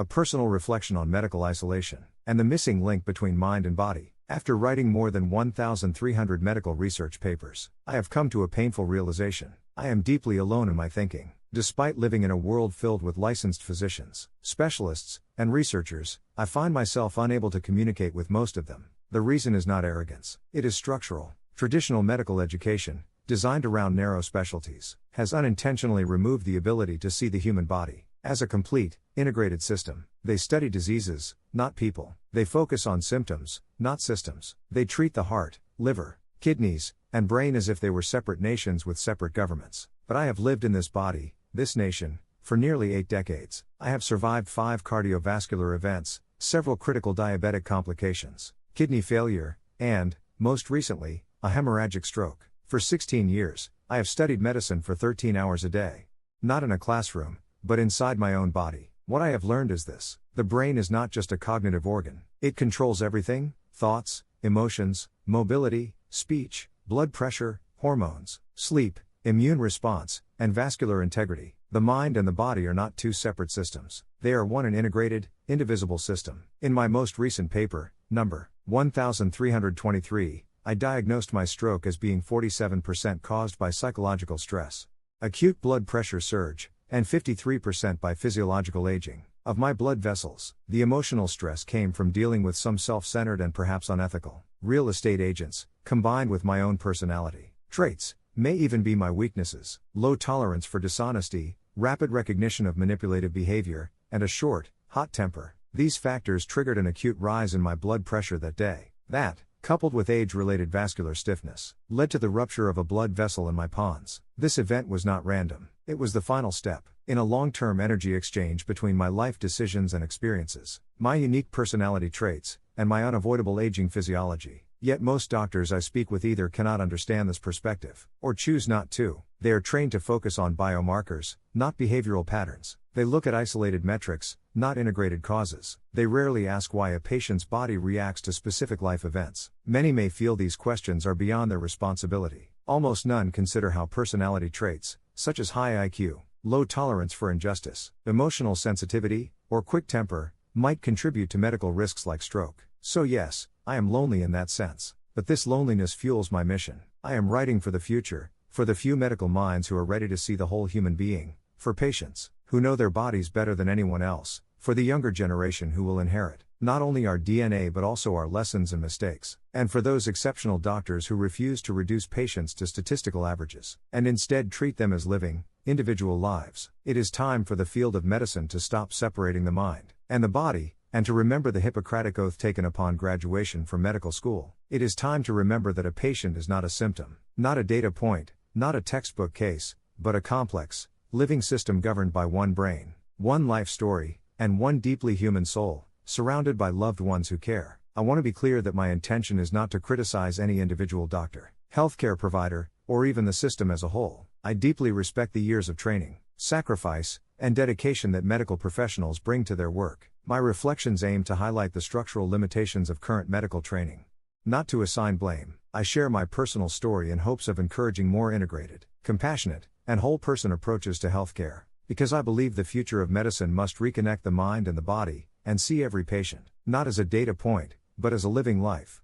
a personal reflection on medical isolation, and the missing link between mind and body. After writing more than 1,300 medical research papers, I have come to a painful realization. I am deeply alone in my thinking. Despite living in a world filled with licensed physicians, specialists, and researchers, I find myself unable to communicate with most of them. The reason is not arrogance, it is structural. Traditional medical education, designed around narrow specialties, has unintentionally removed the ability to see the human body as a complete, integrated system. They study diseases, not people. They focus on symptoms, not systems. They treat the heart, liver, kidneys, and brain as if they were separate nations with separate governments. But I have lived in this body, this nation, for nearly 8 decades. I have survived 5 cardiovascular events, several critical diabetic complications, kidney failure, and, most recently, a hemorrhagic stroke. For 16 years, I have studied medicine for 13 hours a day. Not in a classroom, but inside my own body. What I have learned is this: the brain is not just a cognitive organ. It controls everything: thoughts, emotions, mobility, speech, blood pressure, hormones, sleep, immune response, and vascular integrity. The mind and the body are not 2 separate systems. They are one and integrated, indivisible system. In my most recent paper, number 1323, I diagnosed my stroke as being 47% caused by psychological stress, acute blood pressure surge, and 53% by physiological aging of my blood vessels. The emotional stress came from dealing with some self-centered and perhaps unethical real estate agents, combined with my own personality traits, may even be my weaknesses: low tolerance for dishonesty, rapid recognition of manipulative behavior, and a short, hot temper. These factors triggered an acute rise in my blood pressure that day. That, coupled with age-related vascular stiffness, led to the rupture of a blood vessel in my pons. This event was not random. It was the final step in a long-term energy exchange between my life decisions and experiences, my unique personality traits, and my unavoidable aging physiology. Yet most doctors I speak with either cannot understand this perspective, or choose not to. They are trained to focus on biomarkers, not behavioral patterns. They look at isolated metrics, not integrated causes. They rarely ask why a patient's body reacts to specific life events. Many may feel these questions are beyond their responsibility. Almost none consider how personality traits, such as high IQ, low tolerance for injustice, emotional sensitivity, or quick temper, might contribute to medical risks like stroke. So yes, I am lonely in that sense. But this loneliness fuels my mission. I am writing for the future, for the few medical minds who are ready to see the whole human being, for patients who know their bodies better than anyone else, for the younger generation who will inherit not only our DNA but also our lessons and mistakes, and for those exceptional doctors who refuse to reduce patients to statistical averages, and instead treat them as living, individual lives. It is time for the field of medicine to stop separating the mind and the body, and to remember the Hippocratic Oath taken upon graduation from medical school. It is time to remember that a patient is not a symptom, not a data point, not a textbook case, but a complex, living system governed by one brain, one life story, and one deeply human soul, surrounded by loved ones who care. I want to be clear that my intention is not to criticize any individual doctor, healthcare provider, or even the system as a whole. I deeply respect the years of training, sacrifice, and dedication that medical professionals bring to their work. My reflections aim to highlight the structural limitations of current medical training, not to assign blame. I share my personal story in hopes of encouraging more integrated, compassionate, and whole-person approaches to healthcare, because I believe the future of medicine must reconnect the mind and the body, and see every patient, not as a data point, but as a living life.